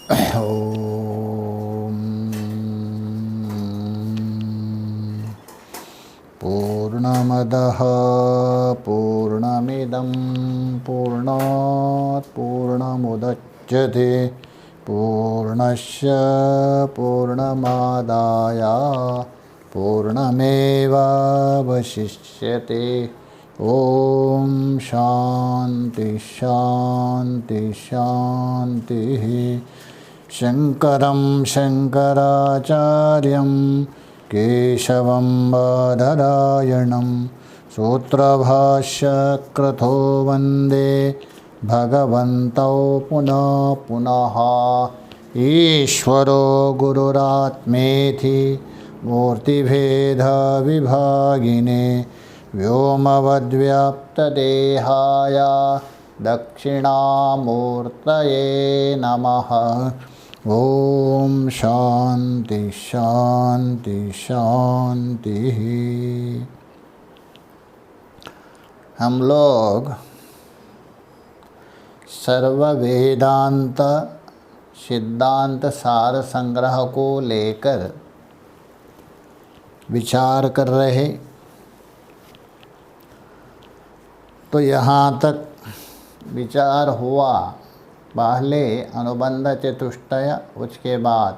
ॐ पूर्णमदः पूर्णमिदं पूर्णात् पूर्णमुदच्यते पूर्णस्य पूर्णमादाय पूर्णमेवावशिष्यते। ॐ शान्ति शान्ति शान्तिः। शङ्करं शङ्कराचार्यं केशवं बादरायणं सूत्रभाष्यकृतो वन्दे भगवन्तौ पुनः पुनः। ईश्वरो गुरुरात्मेति मूर्तिभेदविभागिने व्योमवद्व्याप्तदेहाय दक्षिणामूर्तये नमः। ओम शांति शांति शांति। हम लोग सर्व वेदांत सिद्धांत सार संग्रह को लेकर विचार कर रहे, तो यहाँ तक विचार हुआ पहले अनुबंध चतुष्टय, उसके बाद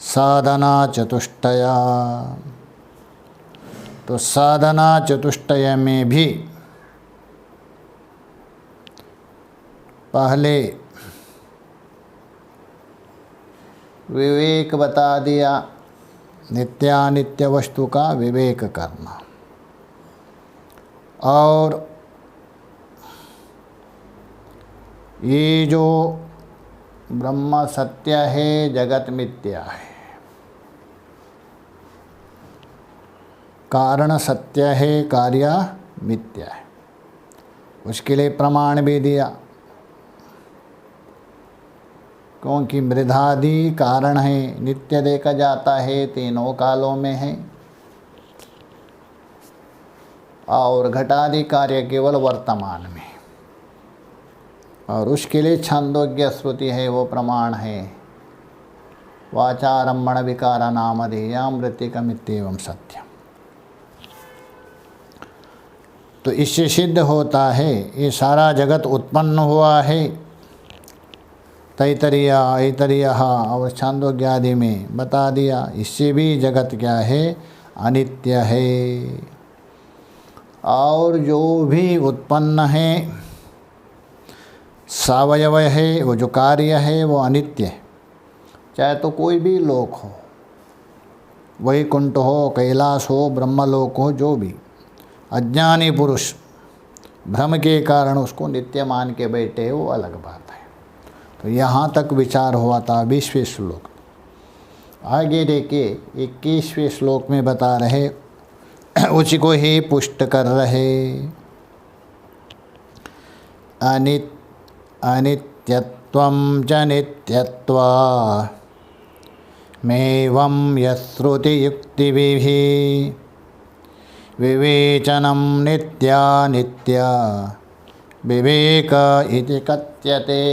साधना चतुष्टय। तो साधना चतुष्टय में भी पहले विवेक बता दिया, नित्यानित्य वस्तु का विवेक करना, और ये जो ब्रह्म सत्य है जगत मिथ्या है, कारण सत्य है कार्य मिथ्या है, उसके लिए प्रमाण भी दिया। क्योंकि मृदादि कारण है, नित्य देखा जाता है, तीनों कालों में है, और घटादि कार्य केवल वर्तमान में, और उसके लिए छांदोग्य श्रुति है, वो प्रमाण है। वाचारम्भण विकार नामधेया मृत्तिकमित्येवं सत्यम। तो इससे सिद्ध होता है ये सारा जगत उत्पन्न हुआ है। तैतरीय ऐतरीय और छांदोग्य आदि में बता दिया। इससे भी जगत क्या है, अनित्य है। और जो भी उत्पन्न है सावयव है, वो जो कार्य है वो अनित्य है। चाहे तो कोई भी लोक हो, वैकुंठ हो, कैलाश हो, ब्रह्मलोक हो, जो भी, अज्ञानी पुरुष भ्रम के कारण उसको नित्य मान के बैठे, वो अलग बात है। तो यहाँ तक विचार हुआ था 20वें श्लोक। आगे देखिए 21वें श्लोक में बता रहे, उसी को ही पुष्ट कर रहे। अनित्यत्वं च नित्यत्वामेवं यश्रुतियुक्तिभिः विवेचनं नित्यानित्या विवेक इति कथ्यते।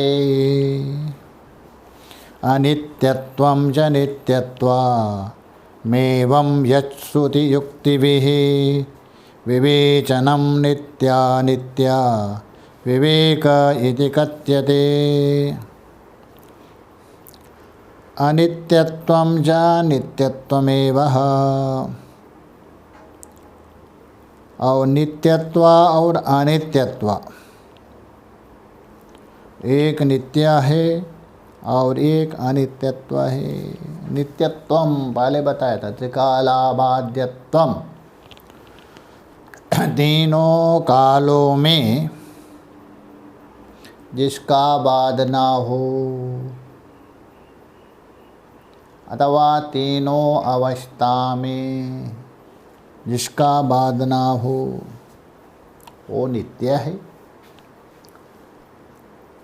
अनित्यत्वं च नित्यत्वामेवं यश्रुतियुक्तिभिः विवेचनं नित्यानित्या विवेक इति कथ्यते। अनित्यत्वं च नित्यत्वमेव, और नित्यत्व और अनित्यत्व, एक नित्य है और एक अनित्यत्व है। नित्यत्वम पहले बताया था, त्रिकालाबाध्यत्वम, तीनों कालों में जिसका बाद ना हो, अथवा तीनों अवस्था में जिसका बाद ना हो, वो नित्य है।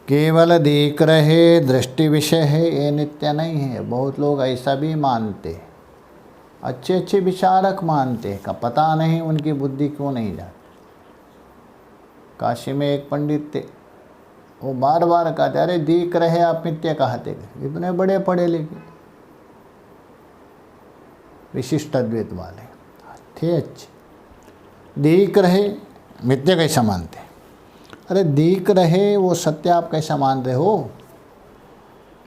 केवल देख रहे दृष्टि विषय है, ये नित्य नहीं है। बहुत लोग ऐसा भी मानते, अच्छे अच्छे विचारक मानते हैं, का पता नहीं उनकी बुद्धि क्यों नहीं जाती। काशी में एक पंडित थे, वो बार बार कहते अरे दिख रहे आप मिथ्या कहते, इतने बड़े पढ़े लिखे विशिष्ट अद्वैत वाले थे अच्छे, दिख रहे मिथ्या कैसा मानते? अरे दिख रहे वो सत्य आप कैसा मान रहे हो?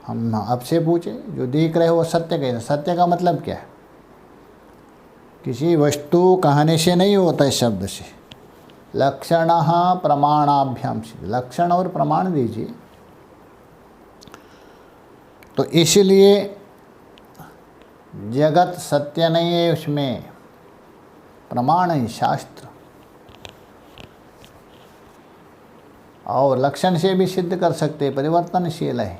हम आपसे पूछे जो दिख रहे वो सत्य कैसा? सत्य का मतलब क्या है? किसी वस्तु कहने से नहीं होता है, शब्द से। लक्षण प्रमाणाभ्याम से, लक्षण और प्रमाण दीजिए। तो इसलिए जगत सत्य नहीं है, उसमें प्रमाण है, शास्त्र। और लक्षण से भी सिद्ध कर सकते, परिवर्तनशील है,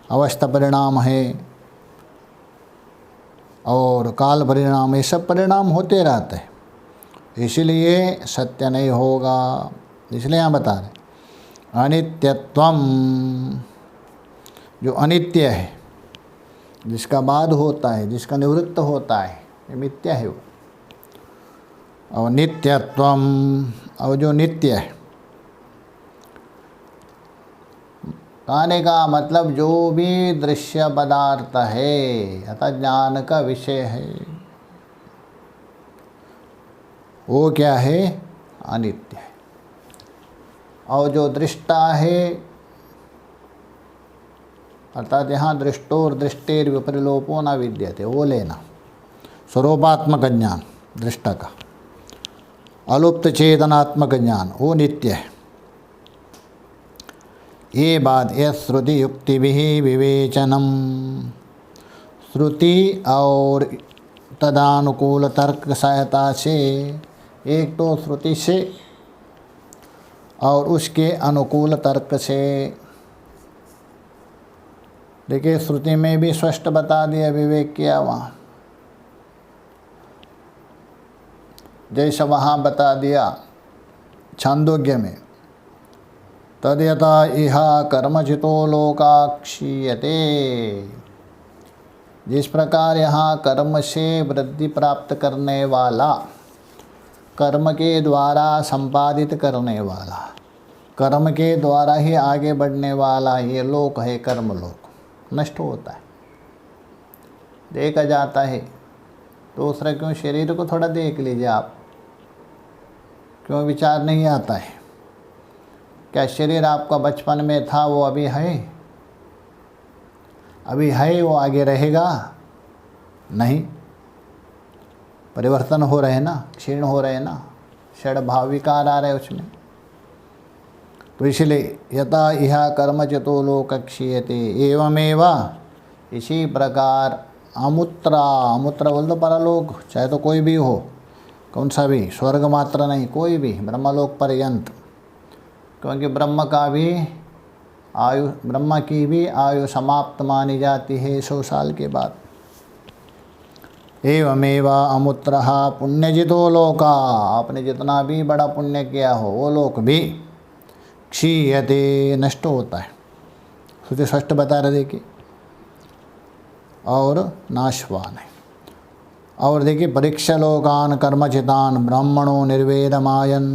अवस्था परिणाम है और काल परिणाम, ये सब परिणाम होते रहते हैं, इसलिए सत्य नहीं होगा। इसलिए यहाँ बता रहे अनित्यत्वम, जो अनित्य है, जिसका बाद होता है, जिसका निवृत्त होता है, ये मिथ्या है वो। और नित्यत्वम, और जो नित्य है, कहने का मतलब जो भी दृश्य पदार्थ है अतः ज्ञान का विषय है, वो क्या है? अनित्य है। और जो दृष्टा है, अर्थात यहाँ दृष्टोर दृष्टेर विपरिलोपो न विद्यते, वो लेना स्वरूपात्मक ज्ञान दृष्टा का, अलुप्त चेतनात्मक ज्ञान वो नित्य है। ये बात यह श्रुति युक्ति भी विवेचनम, श्रुति और तदानुकूल तर्क सहायता से, एक तो श्रुति से और उसके अनुकूल तर्क से। देखिए श्रुति में भी स्पष्ट बता दिया, विवेक किया वहाँ, जैसा वहाँ बता दिया छांदोग्य में, तद यथा इह कर्मचितो लोकाक्षीयते, जिस प्रकार यहाँ कर्म से वृद्धि प्राप्त करने वाला, कर्म के द्वारा संपादित करने वाला, कर्म के द्वारा ही आगे बढ़ने वाला ये लोक है, कर्म लोक नष्ट होता है, देखा जाता है। दूसरा क्यों, शरीर को थोड़ा देख लीजिए आप, क्यों विचार नहीं आता है? क्या शरीर आपका बचपन में था वो अभी है? अभी है, वो आगे रहेगा नहीं, परिवर्तन हो रहे ना, क्षीण हो रहे ना, षड भाव विकार आ रहे उसमें। तो इसलिए यथा इह कर्मचितो लोक क्षीयते एवमेव, इसी प्रकार अमूत्रा, अमूत्र बोल दो परलोक, चाहे तो कोई भी हो, कौन सा भी, स्वर्ग मात्र नहीं, कोई भी, ब्रह्मलोक पर्यंत, क्योंकि ब्रह्म का भी आयु, ब्रह्म की भी आयु समाप्त मानी जाती है 100 साल के बाद। एवमेव अमूत्र पुण्यजितो लोका, आपने जितना भी बड़ा पुण्य किया हो वो लोक भी क्षीयते, नष्ट होता है, सोचे स्पष्ट बता रहे देखिए, और नाशवान है। और देखिए परीक्षा लोकान कर्मचितान ब्राह्मणों निर्वेदमायन,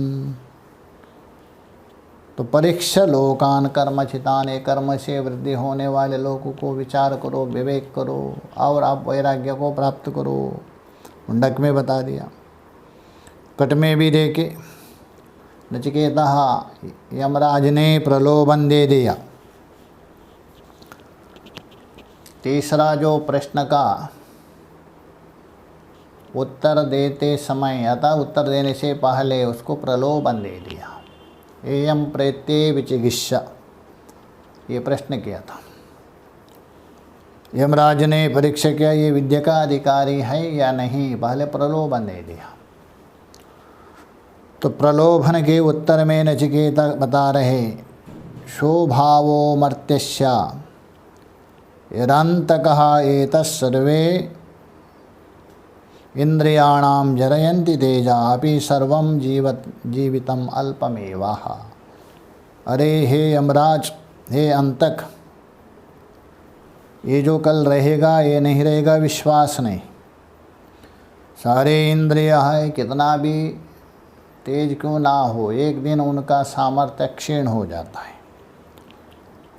तो परीक्षा लोकान कर्मचितान, एक कर्म से वृद्धि होने वाले लोगों को विचार करो, विवेक करो, और आप वैराग्य को प्राप्त करो। मुंडक में बता दिया, कट में भी देखे, नचिकेता यमराज ने प्रलोभन दे दिया। तीसरा जो प्रश्न का उत्तर देते समय, अतः उत्तर देने से पहले उसको प्रलोभन दे दिया, एयम प्रेत्ये विचिकित्सा, ये प्रश्न किया था। यमराज ने परीक्षा किया ये विद्या का अधिकारी है या नहीं, पहले प्रलोभन दे दिया। तो प्रलोभन के उत्तर में नचिकेता बता रहे, शोभावो मर्त्यस्य यदन्तकः एतत्सर्वे इंद्रियाणाम जरयन्ति तेजा अपि सर्वं जीवितम अल्पमेवाः। अरे हे यमराज, हे अंतक, ये जो कल रहेगा ये नहीं रहेगा, विश्वास नहीं। सारे इंद्रिय है, कितना भी तेज क्यों ना हो, एक दिन उनका सामर्थ्य क्षीण हो जाता है।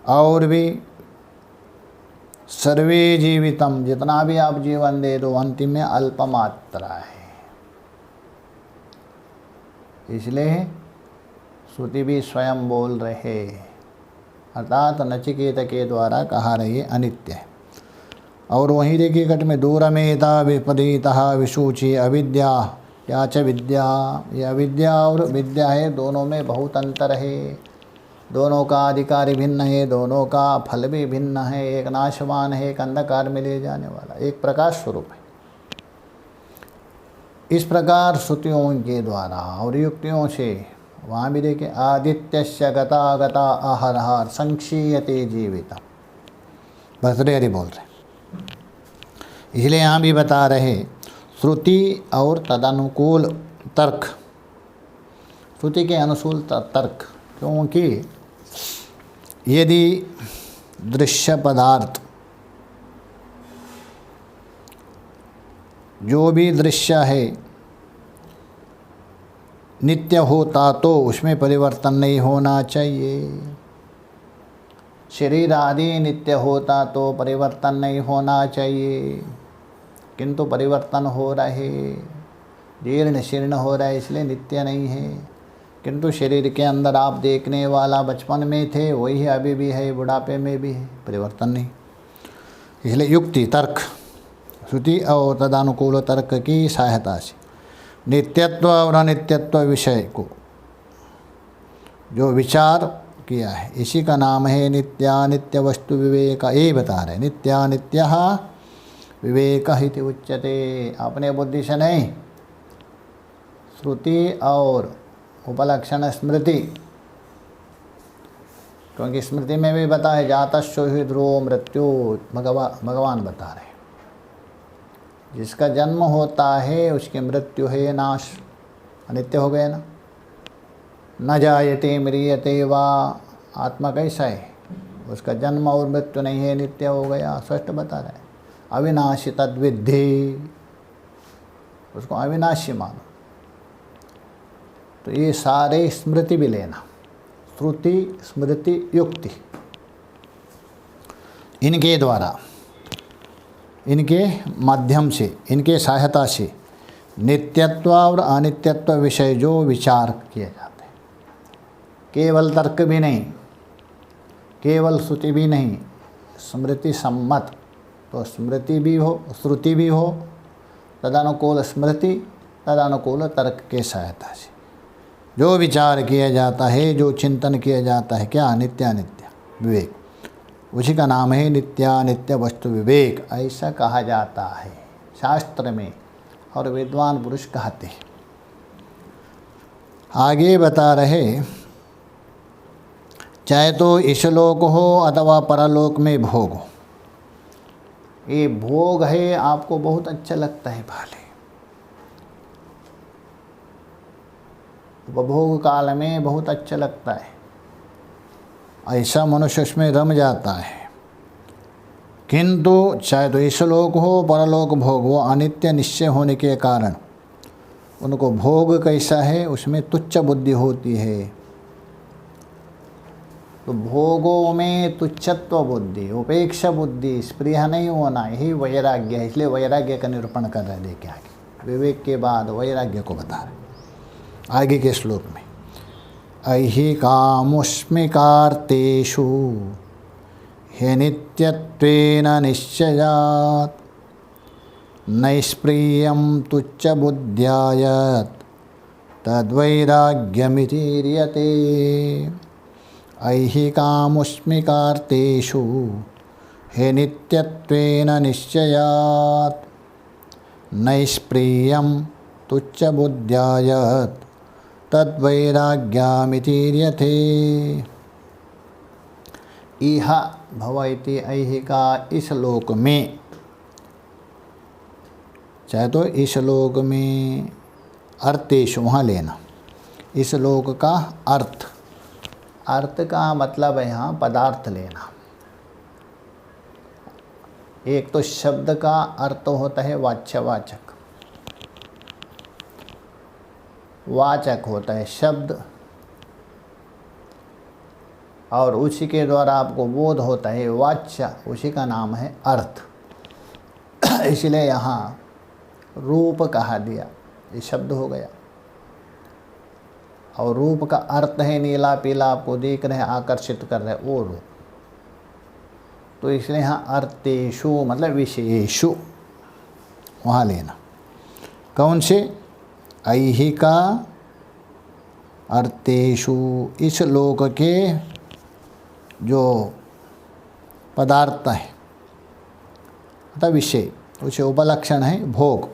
और भी सर्वे जीवितम, जितना भी आप जीवन दे दो अंतिम में अल्प मात्रा है। इसलिए श्रुति भी स्वयं बोल रहे, अर्थात नचिकेत के द्वारा कहा रही अनित्य है। और वहीं देखिए कट में दूरमेता विपरीतः विसूचि अविद्या या च विद्या, यह अविद्या और विद्या है, दोनों में बहुत अंतर है। दोनों का अधिकारी भिन्न है, दोनों का फल भी भिन्न है। एक नाशवान है, एक अंधकार में ले जाने वाला, एक प्रकाश स्वरूप है। इस प्रकार श्रुतियों के द्वारा और युक्तियों से वहाँ भी देखिए आदित्यस्य गता गता आहरहार संक्षीयते जीविता, भद्रेहरि बोल रहे। इसलिए यहाँ भी बता रहे श्रुति और तदनुकूल तर्क, श्रुति के अनुकूल तर्क, क्योंकि यदि दृश्य पदार्थ जो भी दृश्य है नित्य होता तो उसमें परिवर्तन नहीं होना चाहिए। शरीर आदि नित्य होता तो परिवर्तन नहीं होना चाहिए, किंतु परिवर्तन हो रहे, जीर्ण शीर्ण हो रहा है, इसलिए नित्य नहीं है। किंतु शरीर के अंदर आप देखने वाला बचपन में थे वही अभी भी है, बुढ़ापे में भी है, परिवर्तन नहीं। इसलिए युक्ति तर्क, श्रुति और तदानुकूल तर्क की सहायता से नित्यत्व और अनित्यत्व विषय को जो विचार किया है, इसी का नाम है नित्यानित्य वस्तु विवेक। ये बता रहे नित्यानित्य विवेक इति उच्यते। अपने बुद्धि से नहीं, श्रुति और उपलक्षण स्मृति, क्योंकि स्मृति में भी बता है जातस्यो हि ध्रुवो मृत्यु, भगवान बता रहे जिसका जन्म होता है उसकी मृत्यु है नाश, अनित्य हो गए ना। न जायते म्रियते वा, आत्मा कैसा है, उसका जन्म और मृत्यु नहीं है, नित्य हो गया, स्पष्ट बता रहे। अविनाशी तद्विद्धि, उसको अविनाशी मानो। तो ये सारे स्मृति भी लेना, श्रुति स्मृति युक्ति, इनके द्वारा, इनके माध्यम से, इनके सहायता से नित्यत्व और अनित्यत्व विषय जो विचार किए जाते हैं, केवल तर्क भी नहीं, केवल श्रुति भी नहीं, स्मृति सम्मत, तो स्मृति भी हो श्रुति भी हो, तदनुकूल स्मृति तदनुकूल तर्क के सहायता से जो विचार किया जाता है, जो चिंतन किया जाता है, क्या नित्यानित्य विवेक, उसी का नाम है नित्यानित्य वस्तु विवेक, ऐसा कहा जाता है शास्त्र में और विद्वान पुरुष कहते हैं। आगे बता रहे चाहे तो इहलोक हो अथवा परलोक में भोग हो, ये भोग है आपको बहुत अच्छा लगता है, भाले उपभोग काल में बहुत अच्छा लगता है, ऐसा मनुष्य उसमें रम जाता है। किंतु चाहे तो इहलोक हो परलोक भोग हो, अनित्य निश्चय होने के कारण उनको भोग कैसा है, उसमें तुच्छ बुद्धि होती है। तो भोगों में तुच्छत्व बुद्धि, उपेक्षा बुद्धि, स्पृहा नहीं होना, यही वैराग्य है। इसलिए वैराग्य का निरूपण कर रहे, देखिए आगे विवेक के बाद वैराग्य को बता रहे आगे के श्लोक में। ऐहिकामुष्मिकार्तेषु हि नित्यत्वेन निश्चयात् नैष्प्रियं तुच्छ बुद्ध्यायत् तद्वैराग्यमितीर्यते। ऐहिकामुष्मिकार्तेषु हि नित्यत्वेन निश्चयात् नैष्प्रियं तुच्छ बुद्ध्यायत् तद्वैराग्यमितीर्यते। इह भव इति ऐहिका, इस लोक में, चाहे तो इस लोक में, अर्थेषु वहाँ लेना, इस लोक का अर्थ, अर्थ का मतलब है यहाँ पदार्थ लेना। एक तो शब्द का अर्थ होता है वाच्यवाचक, वाचक होता है शब्द, और उसी के द्वारा आपको बोध होता है वाच्य, उसी का नाम है अर्थ। इसलिए यहाँ रूप कहा दिया, ये शब्द हो गया। और रूप का अर्थ है नीला पीला, आपको देख रहे हैं, आकर्षित कर रहे हैं, वो रूप। तो इसलिए यहाँ अर्थेषु मतलब विशेषु वहाँ लेना। कौन से? ऐहिका अर्थेषु, इस लोक के जो पदार्थ है अतः विषय, उसे उपलक्षण है भोग।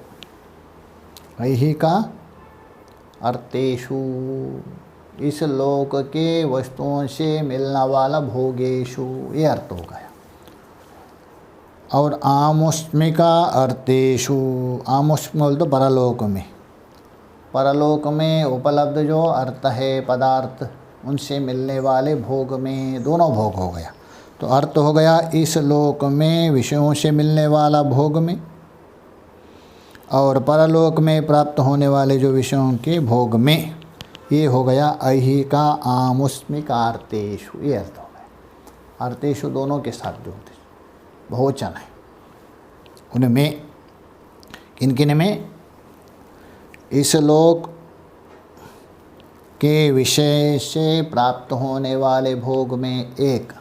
ऐहिका अर्थेषु, इस लोक के वस्तुओं से मिलने वाला भोगेषु, ये अर्थ हो गया। और आमुष्मिका अर्थेषु, आमुष्म बोल तो परलोक में, परलोक में उपलब्ध जो अर्थ है पदार्थ, उनसे मिलने वाले भोग में, दोनों भोग हो गया। तो अर्थ हो गया इस लोक में विषयों से मिलने वाला भोग में, और परलोक में प्राप्त होने वाले जो विषयों के भोग में, ये हो गया ऐहिका आमुष्मिकार्थेषु, ये अर्थ हो गया। अर्थेषु दोनों के साथ जो होते बहुवचन है, उनमें किन किन में? इस लोक के विषय से प्राप्त होने वाले भोग में एक,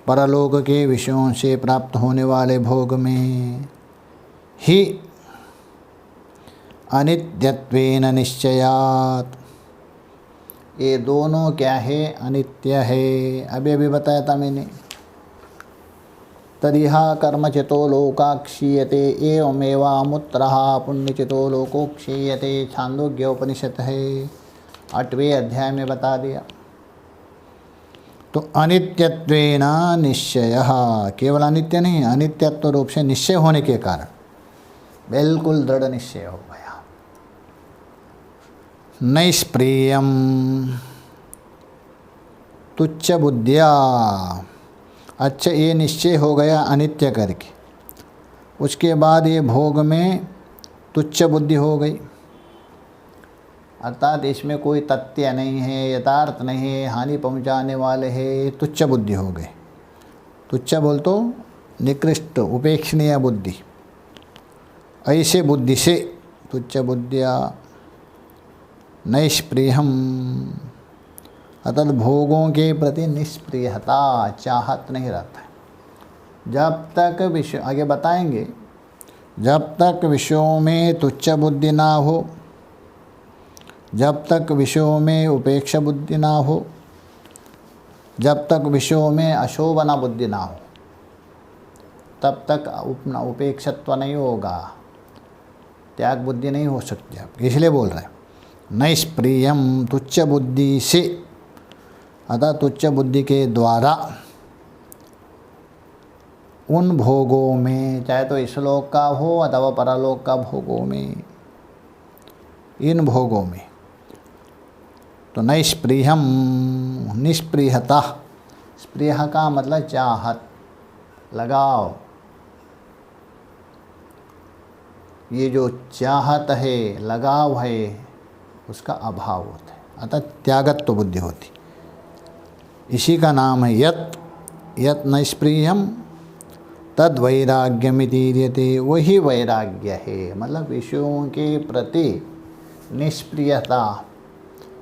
परलोक के विषयों से प्राप्त होने वाले भोग में ही अनित्यत्वेन निश्चयात्, ये दोनों क्या है? अनित्य है। अभी बताया था मैंने। तदिह कर्मचितो लोका क्षीयते एवमेवामुत्रः पुण्यचितो लोको क्षीयते, छांदोग्योपनिषद है, 8वें अध्याय में बता दिया। तो अनित्यत्वेन निश्चयः, केवल अनित्य नहीं, अनित्यत्व रूप से निश्चय होने के कारण बिल्कुल दृढ़ निश्चय हो गया। नैष्प्रियम तुच्छ बुद्धिया, अच्छा ये निश्चय हो गया अनित्य करके, उसके बाद ये भोग में तुच्छ बुद्धि हो गई, अर्थात इसमें कोई तथ्य नहीं है, यथार्थ नहीं है, हानि पहुंचाने वाले है, तुच्छ बुद्धि हो गई। तुच्छ बोल तो निकृष्ट उपेक्षणीय बुद्धि, ऐसे बुद्धि से तुच्छ बुद्धिया नैष्प्रियम, अतः भोगों के प्रति निष्प्रियता, चाहत नहीं रहता है। जब तक विषय, आगे बताएंगे, जब तक विषयों में तुच्छ बुद्धि ना हो, जब तक विषयों में उपेक्षा बुद्धि ना हो, जब तक विषयों में अशोभना बुद्धि ना हो, तब तक उपेक्षत्व नहीं होगा, त्याग बुद्धि नहीं हो सकती आपकी। इसलिए बोल रहे हैं नैष्प्रियम, तुच्छ बुद्धि से, अतः तुच्छ बुद्धि के द्वारा उन भोगों में, चाहे तो इस लोक का हो अथवा परलोक का भोगों में, इन भोगों में, तो नैष्प्रियम निष्प्रियता, स्प्रिय का मतलब चाहत, लगाव, ये जो चाहत है, लगाव है, उसका अभाव होता है, अतः त्यागत्व बुद्धि होती। इसी का नाम है यत नैष्प्रियम तद वैराग्यमितीर्यते, वही वैराग्य है। मतलब विषयों के प्रति निष्प्रियता,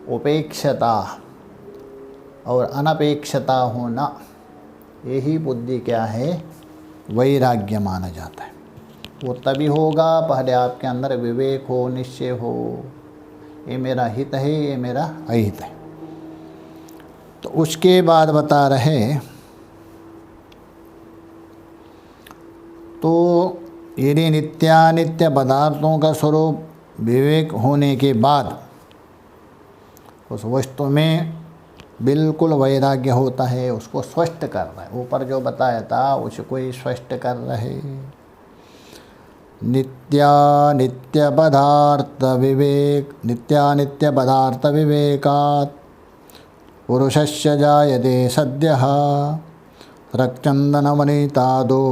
उपेक्षता और अनपेक्षता होना, यही बुद्धि क्या है? वैराग्य माना जाता है। वो तभी होगा पहले आपके अंदर विवेक हो, निश्चय हो, ये मेरा हित है, ये मेरा अहित है। तो उसके बाद बता रहे, तो यदि नित्यानित्य पदार्थों का स्वरूप विवेक होने के बाद उस वस्तु में बिल्कुल वैराग्य होता है, उसको स्पष्ट कर रहा है। ऊपर जो बताया था उसको ही स्पष्ट कर रहे। नित्यानित्य पदार्थ विवेक, नित्यानित्य पदार्थ विवेकात् पुरुषस्य जायते सद्यः रक्चन्दनवनितादो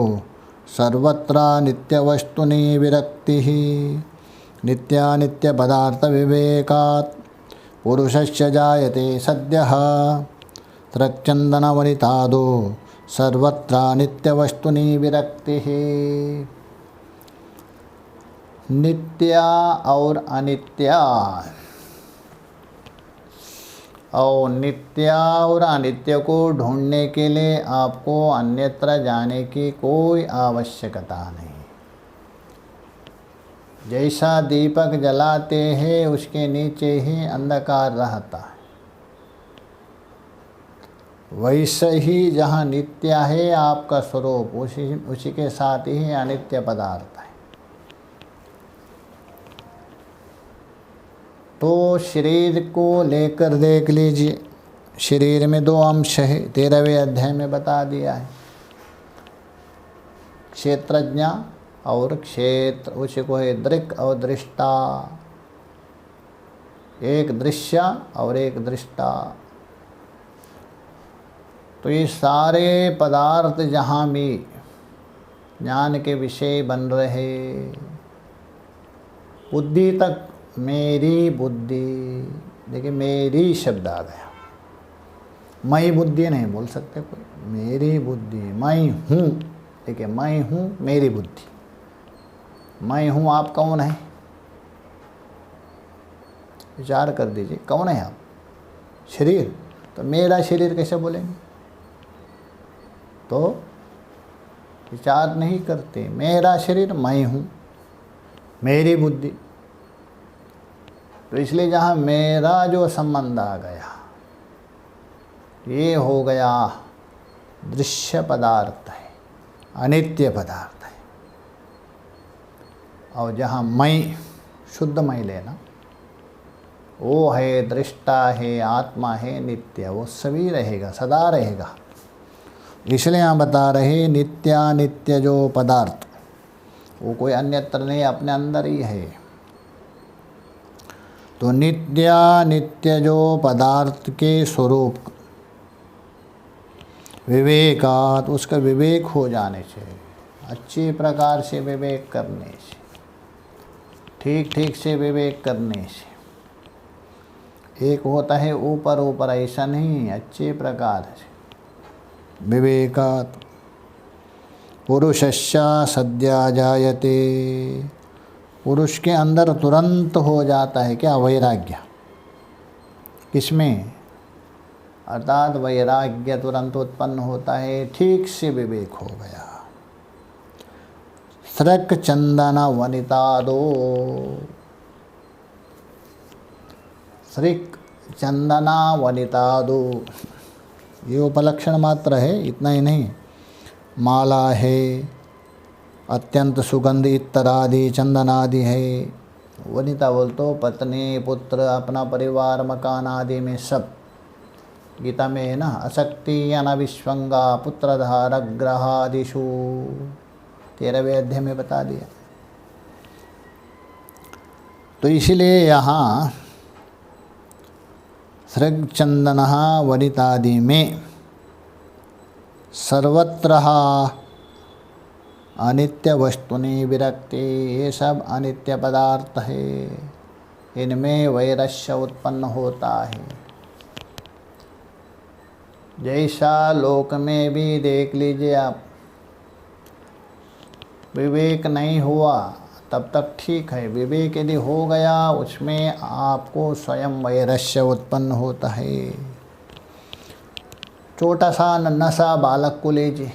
सर्वत्र नित्यवस्तुनि विरक्तिः नित्यानित्यपदार्थविवेकात् पुरुषस्य जायते सद्यः सृक्चन्दनवनितादो सर्वत्र नित्यवस्तुनि विरक्तिः। नित्या और अनित्या, और नित्या और अनित्य को ढूंढने के लिए आपको अन्यत्र जाने की कोई आवश्यकता नहीं। जैसा दीपक जलाते हैं उसके नीचे ही अंधकार रहता है, वैसे ही जहाँ नित्य है आपका स्वरूप, उसी के साथ ही अनित्य पदार्थ है। तो शरीर को लेकर देख लीजिए, शरीर में दो अंश है, 13वें अध्याय में बता दिया है, क्षेत्रज्ञ और क्षेत्र, उसी को है दृक् और दृष्टा, एक दृश्य और एक दृष्टा। तो ये सारे पदार्थ जहाँ भी ज्ञान के विषय बन रहे, बुद्धि तक मेरी बुद्धि, देखिए मेरी शब्द आ गया, मैं बुद्धि नहीं बोल सकते कोई, मेरी बुद्धि, मैं हूँ, देखिए मैं हूँ मेरी बुद्धि, मैं हूँ आप कौन है, विचार कर दीजिए कौन है आप, शरीर, तो मेरा शरीर कैसे बोलेंगे, तो विचार नहीं करते, मेरा शरीर मैं हूँ, मेरी बुद्धि। तो इसलिए जहाँ मेरा जो संबंध आ गया, ये हो गया दृश्य पदार्थ है, अनित्य पदार्थ है। और जहाँ मैं, शुद्ध मैं लेना, वो है दृष्टा है, आत्मा है, नित्य, वो सभी रहेगा, सदा रहेगा। इसलिए यहाँ बता रहे नित्यानित्य जो पदार्थ, वो कोई अन्यत्र नहीं, अपने अंदर ही है। तो नित्यानित्य जो पदार्थ के स्वरूप विवेकात, उसका विवेक हो जाने से, अच्छी प्रकार से विवेक करने से, ठीक ठीक से विवेक करने से, एक होता है ऊपर ऊपर, ऐसा नहीं, अच्छे प्रकार से विवेकात् पुरुषस्य सद्या जायते, पुरुष के अंदर तुरंत हो जाता है क्या, वैराग्य, किसमें, अर्थात वैराग्य तुरंत उत्पन्न होता है, ठीक से विवेक हो गया। सृक् चंदन वनितादो, सृक् चंदना वनितादो, ये उपलक्षण मात्र है, इतना ही नहीं, माला है, अत्यंत सुगंध इत्र आदि, चंदन आदि है। वनिता बोल तो पत्नी, पुत्र, अपना परिवार, मकान आदि में सब, गीता में है ना, अशक्ति अनविश्वंगा पुत्रधारक ग्रहादिषु, 13वें अध्याय में बता दिया। तो इसलिए यहाँ सृक् चंदन वनितादि में सर्वत्र अनित्य वस्तुनि विरक्ति, ये सब अनित्य पदार्थ है, इनमें वैरस्य उत्पन्न होता है। जैसा लोक में भी देख लीजिए आप, विवेक नहीं हुआ तब तक ठीक है, विवेक यदि हो गया उसमें आपको स्वयं वैरस्य उत्पन्न होता है। छोटा सा नन्हा सा बालक को लीजिए,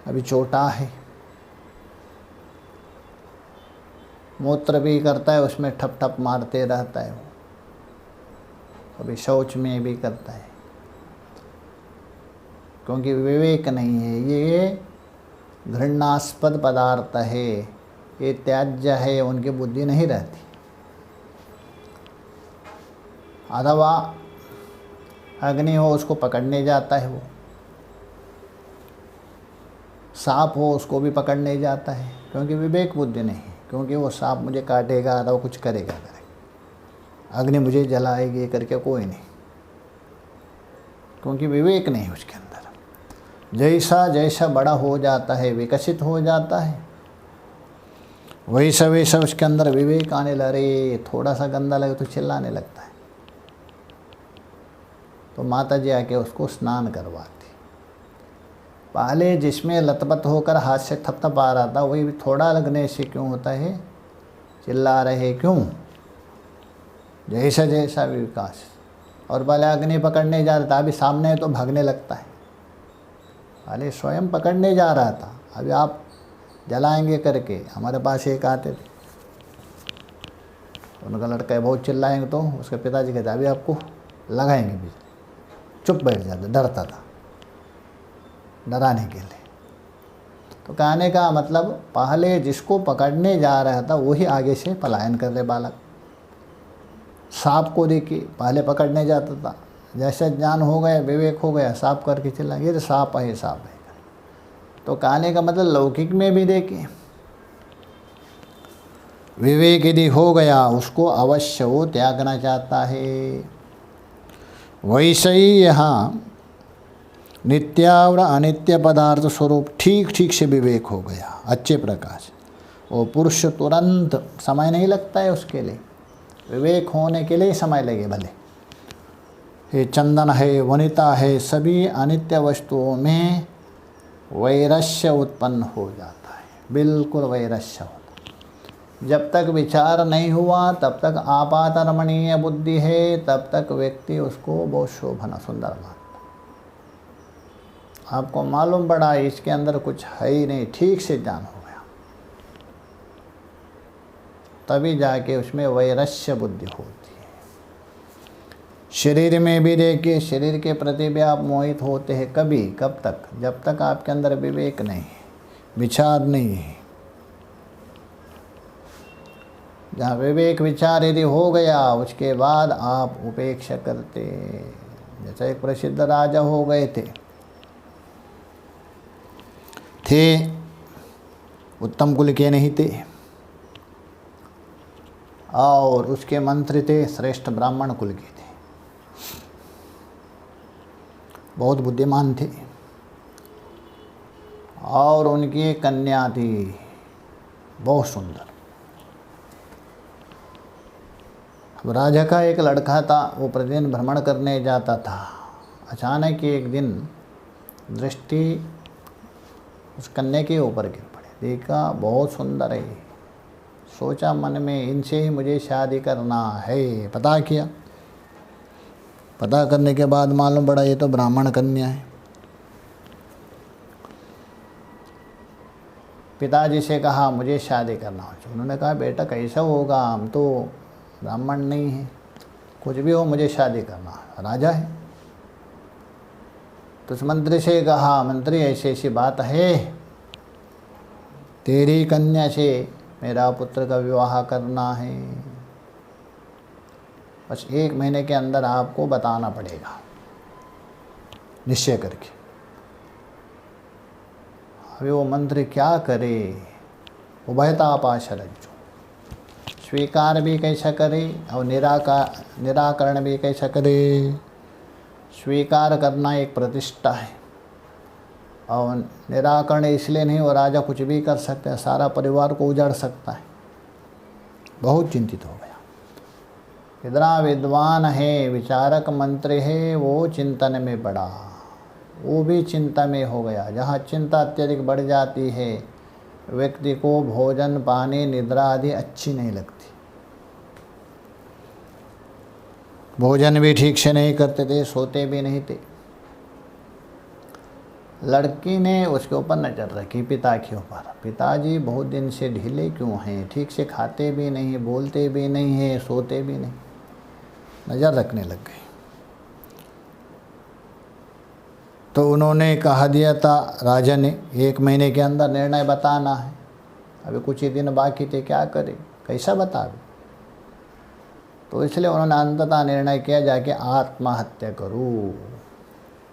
अभी छोटा है, मूत्र भी करता है, उसमें ठप ठप मारते रहता है, वो कभी शौच में भी करता है, क्योंकि विवेक नहीं है, ये घृणास्पद पदार्थ है, ये त्याज्य है, उनकी बुद्धि नहीं रहती। अथवा अग्नि हो, उसको पकड़ने जाता है, वो सांप हो, उसको भी पकड़ने जाता है, क्योंकि विवेक बुद्धि नहीं है, क्योंकि वो सांप मुझे काटेगा अथवा कुछ करेगा, अग्नि मुझे जलाएगी करके कोई नहीं, क्योंकि विवेक नहीं उसके अंदर। जैसा जैसा बड़ा हो जाता है, विकसित हो जाता है, वही सब उसके अंदर विवेक आने लगे। थोड़ा सा गंदा लगे तो चिल्लाने लगता है। तो माता जी आके उसको स्नान करवाती। पहले जिसमें लतपत होकर हाथ से थपथप आ रहा था, वही थोड़ा लगने से क्यों होता है, चिल्ला रहे क्यों, जैसा जैसा भी विकास। और पहले अग्नि पकड़ने जा रहा था, अभी सामने है तो भागने लगता है। पहले स्वयं पकड़ने जा रहा था, अभी आप जलाएंगे करके। हमारे पास एक आते थे, उनका लड़का बहुत चिल्लाएंगे तो उसके पिताजी कहते अभी आपको लगाएंगे भी। चुप बैठ जाता, डरता था, डराने के लिए। तो कहने का मतलब पहले जिसको पकड़ने जा रहा था वही आगे से पलायन कर रहे बालक। सांप को देखिए, पहले पकड़ने जाता था, जैसे ज्ञान हो गया, विवेक हो गया, सांप करके चिल्ला, ये सांप है, सांप है। तो कहने का मतलब लौकिक में भी देखिए, विवेक यदि हो गया उसको अवश्य वो त्यागना चाहता है। वैसे ही यहाँ नित्य और अनित्य पदार्थ स्वरूप ठीक ठीक से विवेक हो गया अच्छे प्रकार से। वो पुरुष तुरंत समय नहीं लगता है उसके लिए, विवेक होने के लिए समय लगे भले। ये चंदन है, वनिता है, सभी अनित्य वस्तुओं में वैरस्य उत्पन्न हो जाता है, बिल्कुल वैरस्य होता। जब तक विचार नहीं हुआ तब तक आपात रमणीय बुद्धि है, तब तक व्यक्ति उसको बहुत शोभना सुंदर मानता। आपको मालूम पड़ा इसके अंदर कुछ है ही नहीं, ठीक से ज्ञान हो गया, तभी जाके उसमें वैरस्य बुद्धि होती है। शरीर में भी देखिए, शरीर के प्रति भी आप मोहित होते हैं। कभी, कब तक, जब तक आपके अंदर विवेक नहीं है, विचार नहीं है। जहाँ विवेक विचार यदि हो गया उसके बाद आप उपेक्षा करते। जैसे एक प्रसिद्ध राजा हो गए थे उत्तम कुल के नहीं थे, और उसके मंत्री थे श्रेष्ठ ब्राह्मण कुल के थे, बहुत बुद्धिमान थे, और उनकी कन्या थी बहुत सुंदर। अब राजा का एक लड़का था, वो प्रतिदिन भ्रमण करने जाता था। अचानक एक दिन दृष्टि उस कन्या के ऊपर गिर पड़ी, देखा बहुत सुंदर है, सोचा मन में इनसे ही मुझे शादी करना है। पता किया, पता करने के बाद मालूम पड़ा ये तो ब्राह्मण कन्या है। पिताजी से कहा मुझे शादी करना हो। उन्होंने कहा बेटा कैसा होगा, हम तो ब्राह्मण नहीं हैं, कुछ भी हो मुझे शादी करना है, राजा है। तो उस मंत्री से कहा मंत्री ऐसी ऐसी बात है, तेरी कन्या से मेरा पुत्र का विवाह करना है, बस 1 महीने के अंदर आपको बताना पड़ेगा निश्चय करके। अभी वो मंत्री क्या करे, उभयतापाश रज्जु, स्वीकार भी कैसा करे और निराकरण भी कैसा करे। स्वीकार करना एक प्रतिष्ठा है, और निराकरण इसलिए नहीं, वो राजा कुछ भी कर सकता है, सारा परिवार को उजाड़ सकता है। बहुत चिंतित हो गया। इतना विद्वान है, विचारक मंत्री है, वो चिंतन में पड़ा, वो भी चिंता में हो गया। जहाँ चिंता अत्यधिक बढ़ जाती है व्यक्ति को भोजन पानी निद्रा आदि अच्छी नहीं लगती। भोजन भी ठीक से नहीं करते थे, सोते भी नहीं थे। लड़की ने उसके ऊपर नज़र रखी, पिता के ऊपर। पिताजी बहुत दिन से ढीले क्यों हैं, ठीक से खाते भी नहीं, बोलते भी नहीं हैं, सोते भी नहीं, नज़र रखने लग गई। तो उन्होंने कहा दिया था राजा ने 1 महीने के अंदर निर्णय बताना है। अभी कुछ ही दिन बाकी थे, क्या करे, कैसा बतावे। तो इसलिए उन्होंने अंततः निर्णय किया जाके आत्महत्या करूँ,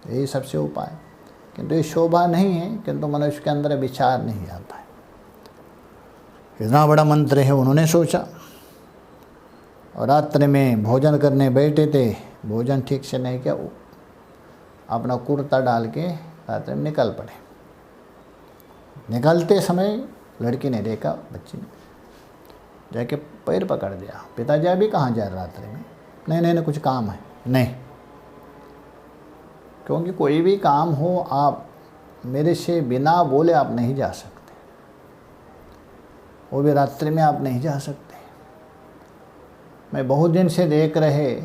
यही सबसे उपाय। किंतु ये शोभा नहीं है, किंतु मनुष्य के अंदर विचार नहीं आता है। इतना बड़ा मंत्र है, उन्होंने सोचा। और रात्रि में भोजन करने बैठे थे, भोजन ठीक से नहीं किया, अपना कुर्ता डाल के रात्रि में निकल पड़े। निकलते समय लड़की ने देखा, बच्ची ने, जाके पैर पकड़ दिया, पिताजी अभी कहाँ जा रहे रात्रि में? नहीं कुछ काम है। नहीं, क्योंकि कोई भी काम हो आप मेरे से बिना बोले आप नहीं जा सकते, वो भी रात्रि में आप नहीं जा सकते। मैं बहुत दिन से देख रहे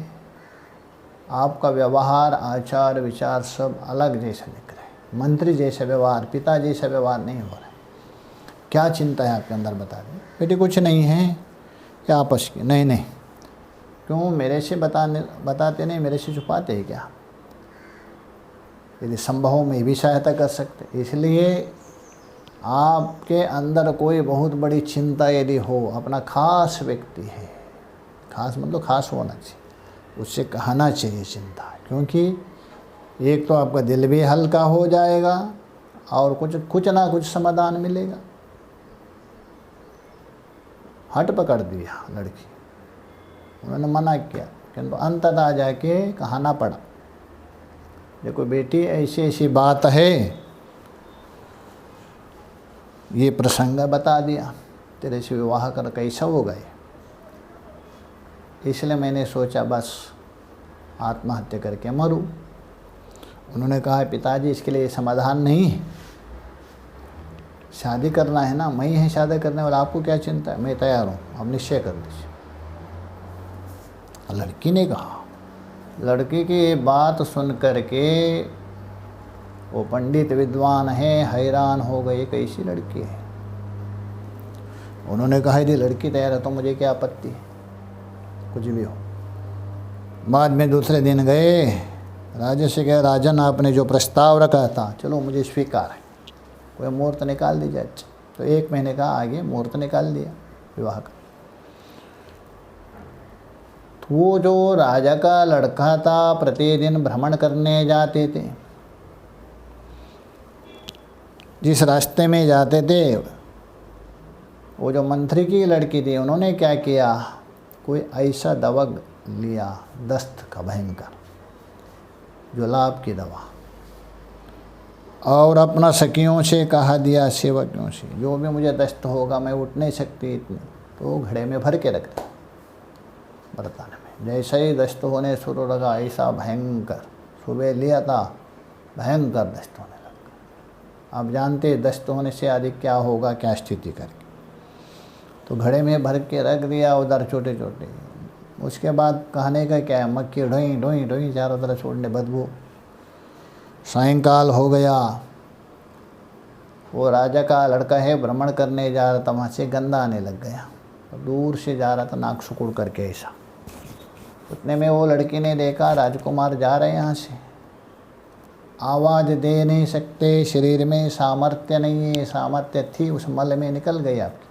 आपका व्यवहार, आचार, विचार सब अलग जैसा दिख रहा है, मंत्री जैसा व्यवहार, पिता जैसा व्यवहार नहीं हो रहा है। क्या चिंता है आपके अंदर, बता दें। बेटी कुछ नहीं है, क्या आपस की? नहीं। क्यों मेरे से बताते नहीं, मेरे से छुपाते हैं क्या? यदि संभव में भी सहायता कर सकते। इसलिए आपके अंदर कोई बहुत बड़ी चिंता यदि हो, अपना खास व्यक्ति है, खास मतलब खास होना चाहिए, उससे कहना चाहिए चिंता, क्योंकि एक तो आपका दिल भी हल्का हो जाएगा और कुछ ना कुछ समाधान मिलेगा। हट पकड़ दिया लड़की, उन्होंने मना किया, किंतु अंततः जाके कहना पड़ा, देखो बेटी ऐसी ऐसी बात है, ये प्रसंग बता दिया, तेरे से विवाह कर कैसा हो गए, इसलिए मैंने सोचा बस आत्महत्या करके मरूं। उन्होंने कहा पिताजी इसके लिए समाधान नहीं, शादी करना है ना, मैं ही है शादी करने वाला, आपको क्या चिंता है, मैं तैयार हूँ, अब निश्चय कर दीजिए। लड़की ने कहा, लड़की की बात सुन करके वो पंडित विद्वान है हैरान हो गए, कैसी लड़की है। उन्होंने कहा यदि लड़की तैयार है तो मुझे क्या आपत्ति है, कुछ भी हो। बाद में दूसरे दिन गए, राजा से कहा राजन आपने जो प्रस्ताव रखा था चलो मुझे स्वीकार है, कोई मुहूर्त निकाल दीजिए। अच्छा, तो 1 महीने का आगे मुहूर्त निकाल दिया विवाह का। तो वो जो राजा का लड़का था प्रतिदिन भ्रमण करने जाते थे, जिस रास्ते में जाते थे, वो जो मंत्री की लड़की थी, उन्होंने क्या किया, कोई ऐसा दवा लिया दस्त का भयंकर, जुलाब की दवा, और अपना सखियों से कहा दिया, सेवकों से, जो भी मुझे दस्त होगा, मैं उठ नहीं सकती इतनी, तो घड़े में भर के रख दिया बरताने में। जैसे ही दस्त होने शुरू लगा, ऐसा भयंकर, सुबह लिया था, भयंकर दस्त होने लगा। आप जानते दस्त होने से अधिक क्या होगा, क्या स्थिति करके, तो घड़े में भर के रख दिया उधर छोटे छोटे। उसके बाद कहने का क्या है, मक्खी ढोई ढोई ढोई चारों तरफ छोड़ने, बदबू। सायंकाल हो गया, वो राजा का लड़का है भ्रमण करने जा रहा था, वहाँ से गंदा आने लग गया, तो दूर से जा रहा था नाक सुकुड़ करके ऐसा। उतने में वो लड़की ने देखा राजकुमार जा रहे हैं यहाँ से, आवाज़ दे नहीं सकते, शरीर में सामर्थ्य नहीं है, सामर्थ्य थी उस मल में निकल गई आपकी।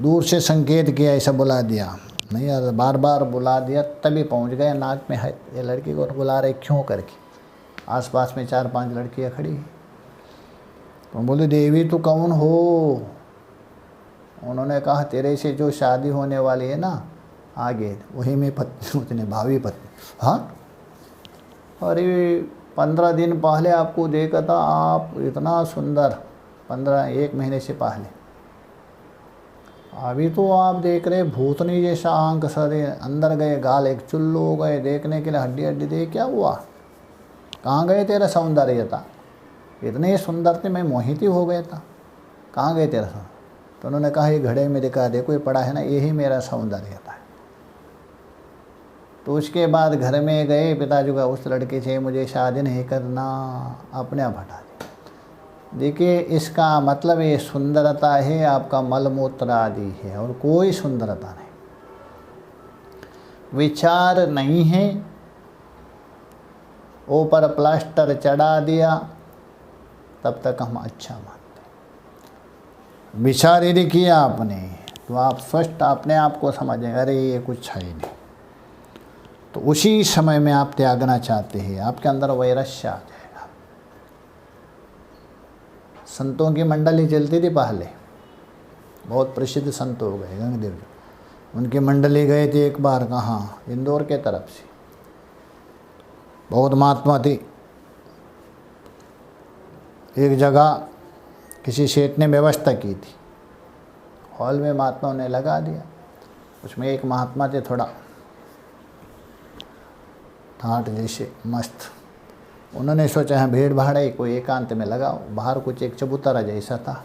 दूर से संकेत किया, ऐसा बुला दिया, नहीं यार बार बार बुला दिया, तभी पहुंच गए, नाक में है, ये लड़की को बुला रहे क्यों करके। आसपास में 4-5 लड़कियां खड़ी, तो बोले देवी तो कौन हो। उन्होंने कहा तेरे से जो शादी होने वाली है ना आगे, वही में पत्नी, उतने भावी पत्नी। हाँ, अरे 15 दिन पहले आपको देखा था, आप इतना सुंदर, 1 महीने से पहले, अभी तो आप देख रहे भूतनी जैसा आंख, सरे अंदर गए, गाल एक चुल्लू हो गए, देखने के लिए हड्डी हड्डी दे, क्या हुआ, कहाँ गए तेरा सौंदर्य था, इतने सुंदर थे मैं मोहित हो गया था, कहाँ गए तेरा सौंदर्य। तो उन्होंने कहा ये घड़े में दिखा, देखो ये पड़ा है ना, यही मेरा सौंदर्य था। तो उसके बाद घर में गए, पिताजी का उस लड़के से मुझे शादी नहीं करना, अपने आप हटा दिया। देखिए इसका मतलब ये सुंदरता है आपका मलमूत्र आदि है, और कोई सुंदरता नहीं, विचार नहीं है। ऊपर प्लास्टर चढ़ा दिया, तब तक हम अच्छा मानते। विचार यदि किया आपने तो आप स्पष्ट अपने आप को समझेंगे, अरे ये कुछ है ही नहीं, तो उसी समय में आप त्यागना चाहते हैं, आपके अंदर वैरस्य आ जाएगा। संतों की मंडली चलती थी पहले, बहुत प्रसिद्ध संत हो गए गंगदेव जी, उनकी मंडली गए थे एक बार, कहाँ, इंदौर के तरफ से, बहुत महात्मा थी। एक जगह किसी सेठ ने व्यवस्था की थी, हॉल में महात्माओं ने लगा दिया। उसमें एक महात्मा थे थोड़ा ठाट जैसे मस्त, उन्होंने सोचा है भीड़ भाड़ है, कोई एकांत में लगाओ। बाहर कुछ एक चबूतरा जैसा था,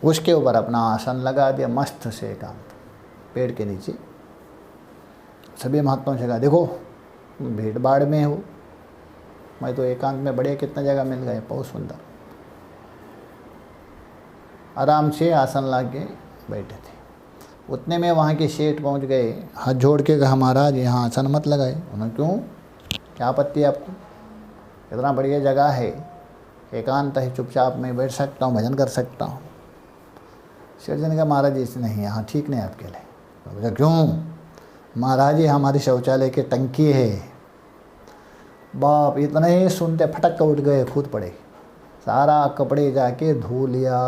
उसके ऊपर अपना आसन लगा दिया मस्त से एकांत पेड़ के नीचे। सभी महात्माओं से कहा देखो भीड़ भाड़ में हो, मैं तो एकांत में बढ़िया कितना जगह मिल गया, बहुत सुंदर। आराम से आसन ला के बैठे थे। उतने में वहाँ के सेठ पहुँच गए, हाथ जोड़ के कहा महाराज यहाँ आसन मत लगाए। उन्होंने क्यों, क्या आपत्ति है आपको, इतना बढ़िया जगह है, एकांत है, चुपचाप मैं बैठ सकता हूँ, भजन कर सकता हूँ। सेठ जी ने कहा महाराज जी नहीं, यहाँ ठीक नहीं आपके लिए। बोला क्यों, महाराज जी हमारी शौचालय की टंकी है। बाप इतना ही सुनते फटक कर उठ गए, कूद पड़े, सारा कपड़े जाके धो लिया,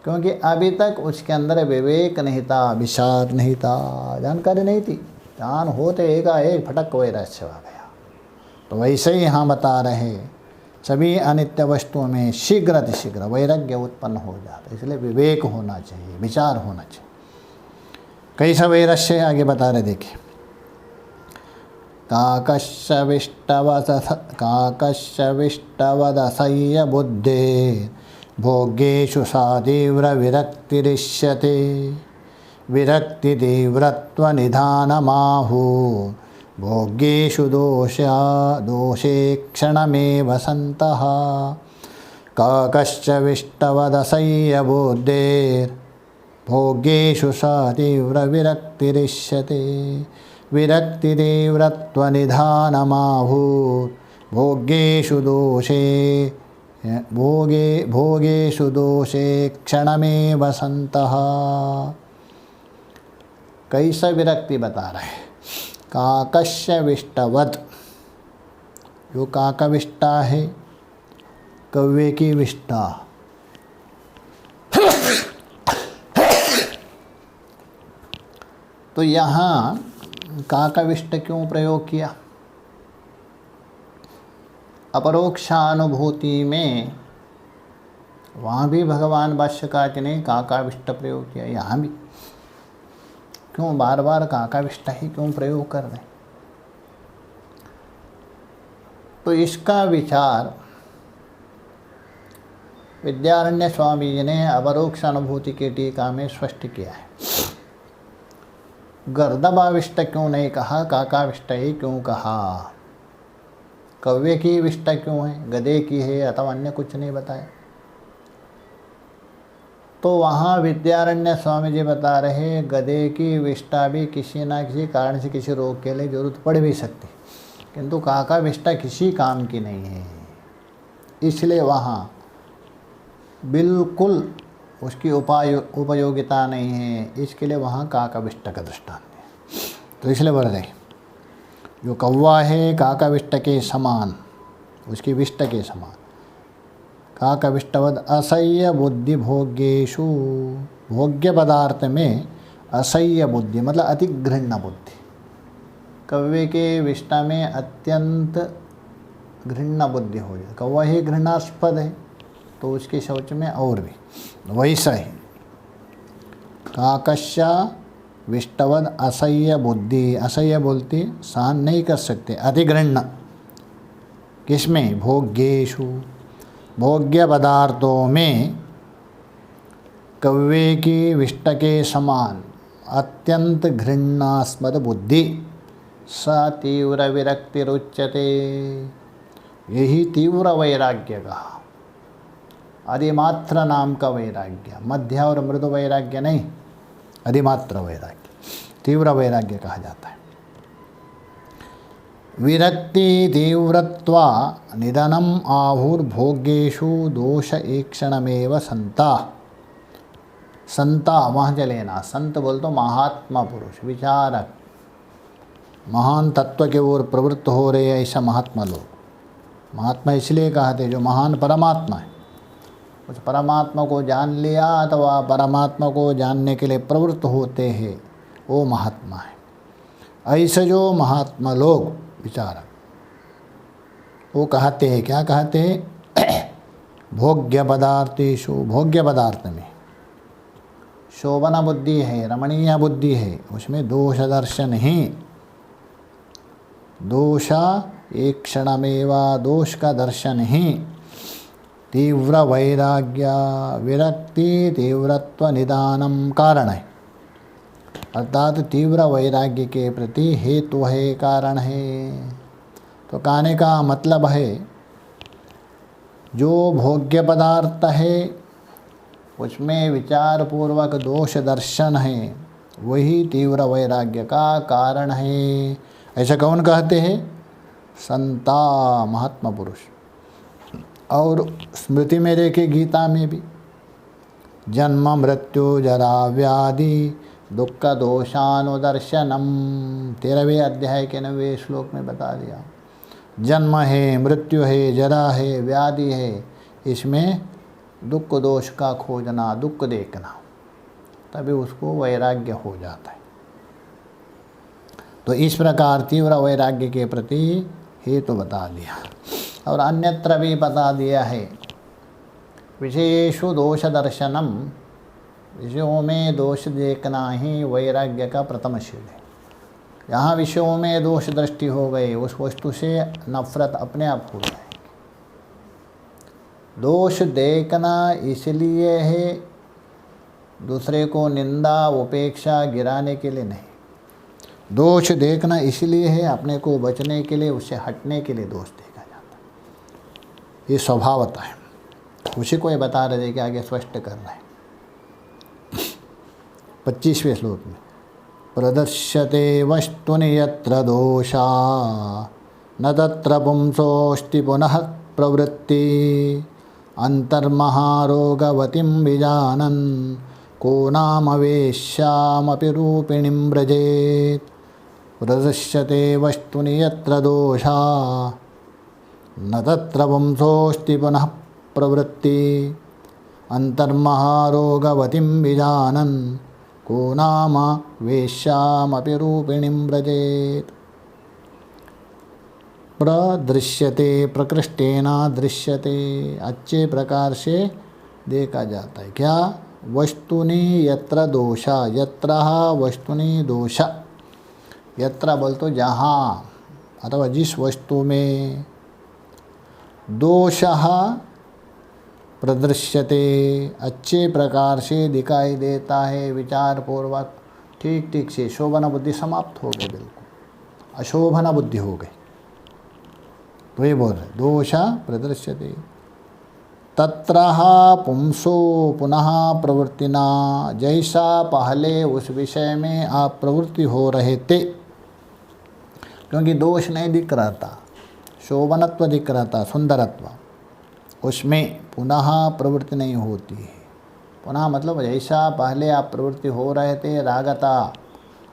क्योंकि अभी तक उसके अंदर विवेक नहीं था, विचार नहीं था, जानकारी नहीं थी। जान होते एकाएक फटक वैराग्य आ गया। तो वैसे ही यहाँ बता रहे सभी अनित्य वस्तुओं में शीघ्र अतिशीघ्र वैराग्य उत्पन्न हो जाता है, इसलिए विवेक होना चाहिए, विचार होना चाहिए। कैसा वैराग्य आगे बता रहे देखिए। काकश्चविष्टवदसह्य बुद्धे भोग्येषु सा तीव्र विरक्तिरिष्यते विरक्तितीव्रत्वनिधानमाहु भोग्येषु दोषे क्षणमेव सन्तः। काकश्चविष्टवदसह्य बुद्धेर्भोग्येषु सा तीव्र विरक्तिरिष्यते विरक्तितीव्रत्वनिधानमाहु भोग्येषु दोषे क्षणमेव सन्तः। कैसा विरक्ति बता रहे, काकस्य विष्टवत, जो काका विष्टा है, कौवे की विष्टा। तो यहाँ काकाविष्ट क्यों प्रयोग किया? अपरोक्षानुभूति में वहाँ भी भगवान भाष्यकार ने काकाविष्ट प्रयोग किया, यहाँ भी क्यों बार बार काकाविष्ट ही क्यों प्रयोग कर रहे? तो इसका विचार विद्यारण्य स्वामी जी ने अपरोक्ष अनुभूति की टीका में स्पष्ट किया है। गर्दभाविष्ट क्यों नहीं कहा, काकाविष्ट ही क्यों कहा? कौवे की विष्टा क्यों है, गधे की है अथवा अन्य कुछ नहीं बताया। तो वहाँ विद्यारण्य स्वामी जी बता रहे गधे की विष्टा भी किसी न किसी कारण से किसी रोग के लिए जरूरत पड़ भी सकती, किंतु काका विष्टा किसी काम की नहीं है, इसलिए वहाँ बिल्कुल उसकी उपयोगिता नहीं है, इसके लिए वहाँ काकाविष्ट का दृष्टांत है। तो इसलिए बोल रहे जो कौवा है काकाविष्ट के समान, उसकी विष्ट के समान, काकाविष्टवद असह्य बुद्धि भोग्येषु, भोग्य पदार्थ में असह्य बुद्धि मतलब अति घृण्य बुद्धि। कौवे के विष्टा में अत्यंत घृण्य बुद्धि हो जाए, कौवा ही घृणास्पद है तो उसके शौच में और भी वैसा ही काकस्य विष्टवद असह्य बुद्धि, असह्य बोलती सहन नहीं कर सकते, अतिघृण्य किसमें, भोग्येषु, भोग्य पदार्थों में कौवे की विष्ट के समान अत्यंत घृणास्पद बुद्धि, सा तीव्र विरक्तिरुच्यते, यही तीव्र वैराग्य कहा। अधिमात्र नाम का वैराग्य, मध्य और मृदु वैराग्य नहीं, अधिमात्र वैराग्य, तीव्र वैराग्य कहा जाता है। विरक्ति तीव्रत्वा निधनम आहुर्भोग्येषु दोष ईक्षणमेव संता। संता वहाँ से लेना, संत बोल तो महात्मा पुरुष, विचारक, महान तत्व के ओर प्रवृत्त हो रहे ऐसा महात्मा लोग। महात्मा इसलिए कहते जो महान परमात्मा है, उस परमात्मा को जान लिया अथवा परमात्मा को जानने के लिए प्रवृत्त होते हैं, वो महात्मा है। ऐसे जो महात्मा लोग विचारक, वो कहते हैं, क्या कहते हैं, भोग्य पदार्थेषु, भोग्य पदार्थ में शोभना बुद्धि है, रमणीय बुद्धि है, उसमें दोष दर्शन ही, दोष एक क्षणमेवा, दोष का दर्शन ही तीव्र वैराग्य विरक्ति तीव्रत्व निदानम कारण है। अर्थात तीव्र वैराग्य के प्रति हेतु है, कारण है। तो कहने का मतलब है जो भोग्य पदार्थ है उसमें विचार पूर्वक दोष दर्शन है, वही तीव्र वैराग्य का कारण है। ऐसा कौन कहते हैं? संता, महात्मा पुरुष। और स्मृति में देखे गीता में भी जन्म मृत्यु जरा व्याधि दुख दोषानुदर्शनम, 13वें अध्याय के 9वें श्लोक में बता दिया। जन्म है, मृत्यु है, जरा है, व्याधि है, इसमें दुख दोष का खोजना, दुख देखना, तभी उसको वैराग्य हो जाता है। तो इस प्रकार तीव्र वैराग्य के प्रति हेतु बता दिया। और अन्यत्र भी बता दिया है, विषयेषु दोष दर्शनम, विषयों में दोष देखना ही वैराग्य का प्रथम शील है। यहाँ विषयों में दोष दृष्टि हो गई, उस वस्तु से नफरत अपने आप हो जाएगी। दोष देखना इसलिए है दूसरे को निंदा उपेक्षा गिराने के लिए नहीं, दोष देखना इसलिए है अपने को बचने के लिए, उससे हटने के लिए दोष देखा जाता है। ये स्वभावता है, उसी को ये बता रहे थे कि आगे स्पष्ट करना है। 25वें श्लोक में प्रदर्श्यते वस्तुनि यत्र दोषा न तत्र पुंसोऽस्ति पुनः प्रवृत्ति अंतर्महारोगवतीं विजानन् को नामवेश्यामपि रूपिणीं व्रजेत्। प्रदर्श्यते वस्तुनि यत्र दोषा न तत्र पुंसोऽस्ति पुनः प्रवृत्ति अंतर्महारोगवतीं विजानन् को नाम वेश्यामपि रूपिणीं व्रजेत्। प्रदृश्यते, प्रकृष्टेन दृश्यते, अच्छे प्रकार से देखा जाता है। क्या? वस्तुनि यत्र दोषा, यत्र वस्तुनि दोषा, यत्र बोल तो जहाँ अथवा जिस वस्तु में दोषः प्रदृश्यते, अच्छे प्रकार से दिखाई देता है, विचार पूर्वक ठीक ठीक से शोभना बुद्धि समाप्त हो गई, बिल्कुल अशोभना बुद्धि हो गई। तो ये बोल रहे दोष प्रदृश्यते तत्र पुंसो पुनः प्रवृत्तिना, जैसा पहले उस विषय में आप प्रवृत्ति हो रहे थे, क्योंकि दोष नहीं दिख रहा था, शोभनत्व दिख रहा था, सुंदरत्व, उसमें पुनः प्रवृत्ति नहीं होती है। पुनः मतलब जैसा पहले आप प्रवृत्ति हो रहे थे रागता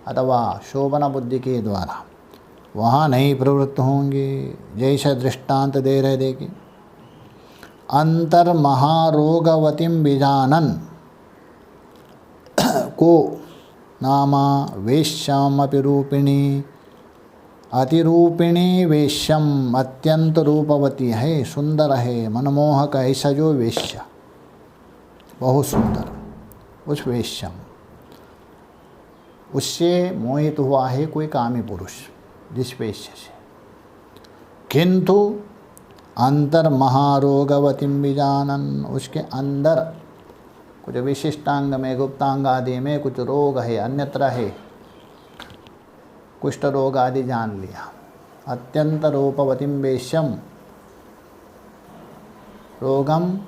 अथवा शोभना बुद्धि के द्वारा, वहाँ नहीं प्रवृत्त होंगे। जैसा दृष्टांत दे रहे देखिए, अंतर महारोगवतीं विजानन को नामा वेश्यामपि रूपिणी, अतिरूपिणी वेश्यम, अत्यंत रूपवती है, सुंदर है, मनमोहक, ऐसा जो वेश्या बहुत सुंदर, उस वेश्यम उससे मोहित हुआ है कोई कामी पुरुष, जिस वेश्य से। किंतु अंतर महारोगवतीं विजानन, उसके अंदर कुछ विशिष्टांग में, गुप्तांग आदि में कुछ रोग है, अन्यत्र है, कुष्ठ रोग आदि जान लिया। अत्यंत रूपवतीं वेश्यम, रोगम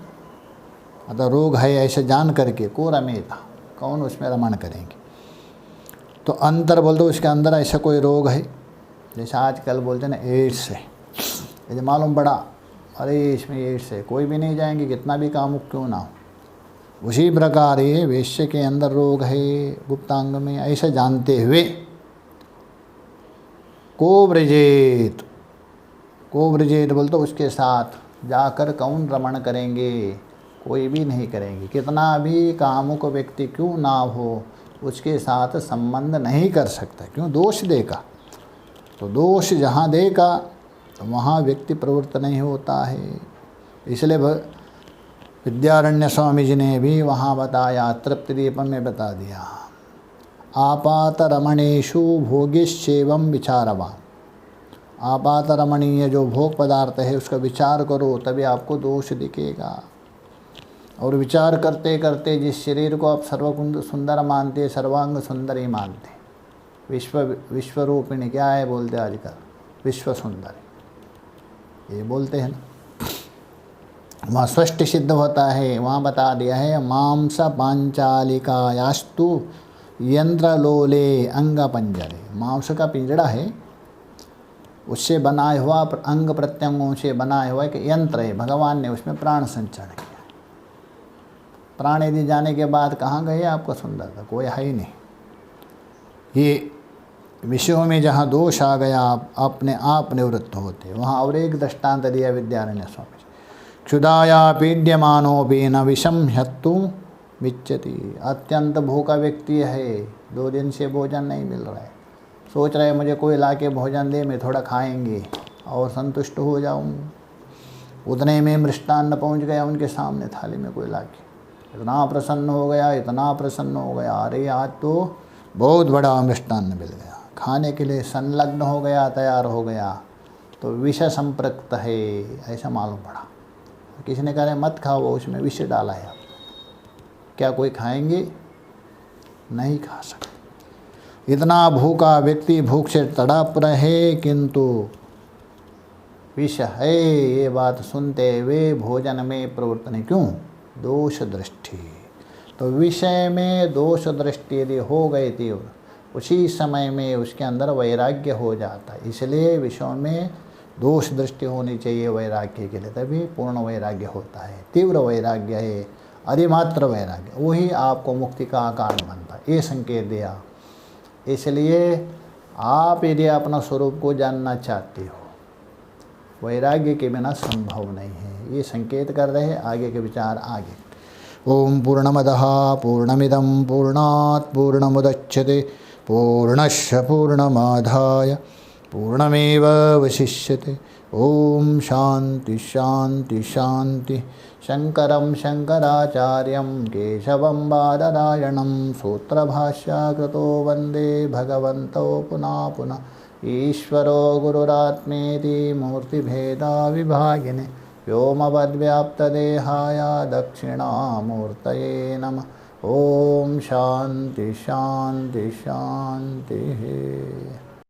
अतः रोग है ऐसे जान करके को रमेता, कौन उसमें रमण करेंगे। तो अंतर बोल दो उसके अंदर ऐसा कोई रोग है, जैसा आजकल बोलते हैं ना एड्स है, यदि मालूम पड़ा अरे इसमें एड्स है, कोई भी नहीं जाएंगे कितना भी कामुक क्यों ना हो। उसी प्रकार ये वेश्य के अंदर रोग है गुप्तांग में, ऐसा जानते हुए को व्रजेत, को व्रजेत बोल तो उसके साथ जाकर कौन रमण करेंगे, कोई भी नहीं करेंगे। कितना भी कामुक व्यक्ति क्यों ना हो उसके साथ संबंध नहीं कर सकता, क्यों? दोष देखा, तो दोष जहाँ देखा तो वहाँ व्यक्ति प्रवृत्त नहीं होता है। इसलिए विद्यारण्य स्वामी जी ने भी वहाँ बताया, तृप्ति दीप में बता दिया, आपात रमणेशु भोगिश्चैवं विचारवान। आपात रमणीय जो भोग पदार्थ है उसका विचार करो, तभी आपको दोष दिखेगा। और विचार करते करते जिस शरीर को आप सर्व सुंदर मानते, सर्वांग सुंदर ही मानते, विश्वरूपिणी क्या है बोलते आजकल, विश्व सुंदर ये बोलते हैं ना, वहाँ स्पष्ट सिद्ध होता है। वहाँ बता दिया है, मांस पांचालिकायास्तु यंत्र लोले अंग पंजरे। मांस का पिंजड़ा है, उससे बनाया हुआ अंग प्रत्यंगों से बनाया हुआ एक यंत्र है, भगवान ने उसमें प्राण संचरण किया। प्राण यदि जाने के बाद कहाँ गए आपका सुंदरता, कोई है ही नहीं। ये विषयों में जहाँ दोष आ गया आप अपने आप निवृत्त होते। वहाँ और एक दृष्टांत दिया विद्यारण्य स्वामी, क्षुधाया पीड्यमानोपि न विषम हत्तु विच्यति। अत्यंत भूखा व्यक्ति है, 2 दिन से भोजन नहीं मिल रहा है, सोच रहे मुझे कोई ला के भोजन दे, मैं थोड़ा खाएंगे और संतुष्ट हो जाऊँ। उतने में मृष्टान्न पहुँच गया उनके सामने थाली में कोई ला के, इतना प्रसन्न हो गया, इतना प्रसन्न हो गया, अरे आज तो बहुत बड़ा मृष्टान्न मिल गया। खाने के लिए संलग्न हो गया, तैयार हो गया, तो विष संपृक्त है ऐसा मालूम पड़ा। किसी ने कहा मत खाओ, उसमें विष डाला है। क्या कोई खाएंगे? नहीं खा सकते। इतना भूखा व्यक्ति भूख से तड़प रहे, किंतु विष है ये बात सुनते हुए भोजन में प्रवृत्त नहीं। क्यों? दोष दृष्टि। तो विषय में दोष दृष्टि यदि हो गई थी, उसी समय में उसके अंदर वैराग्य हो जाता है। इसलिए विषयों में दोष दृष्टि होनी चाहिए वैराग्य के लिए, तभी पूर्ण वैराग्य होता है। तीव्र वैराग्य है, अधिमात्र वैराग्य, वही आपको मुक्ति का कारण बनता है। ये संकेत दिया। इसलिए आप यदि अपना स्वरूप को जानना चाहते हो, वैराग्य के बिना संभव नहीं है। ये संकेत कर रहे हैं। आगे के विचार आगे। ओम पूर्णमदः पूर्णमिदं पूर्णात् पूर्णमुदच्यते पूर्णस्य पूर्णमादाय पूर्णमेवावशिष्यते। ओम शांति शांति शांति। शंकरं शंकराचार्यं केशवं बादरायणं सूत्रभाष्यकृतो वन्दे भगवन्तो पुनः पुनः। ईश्वरो गुरुरात्मेति मूर्तिभेदाविभागिने व्योमवद्व्याप्तदेहाय दक्षिणामूर्तये नमः। ओम शांति शांति शांति।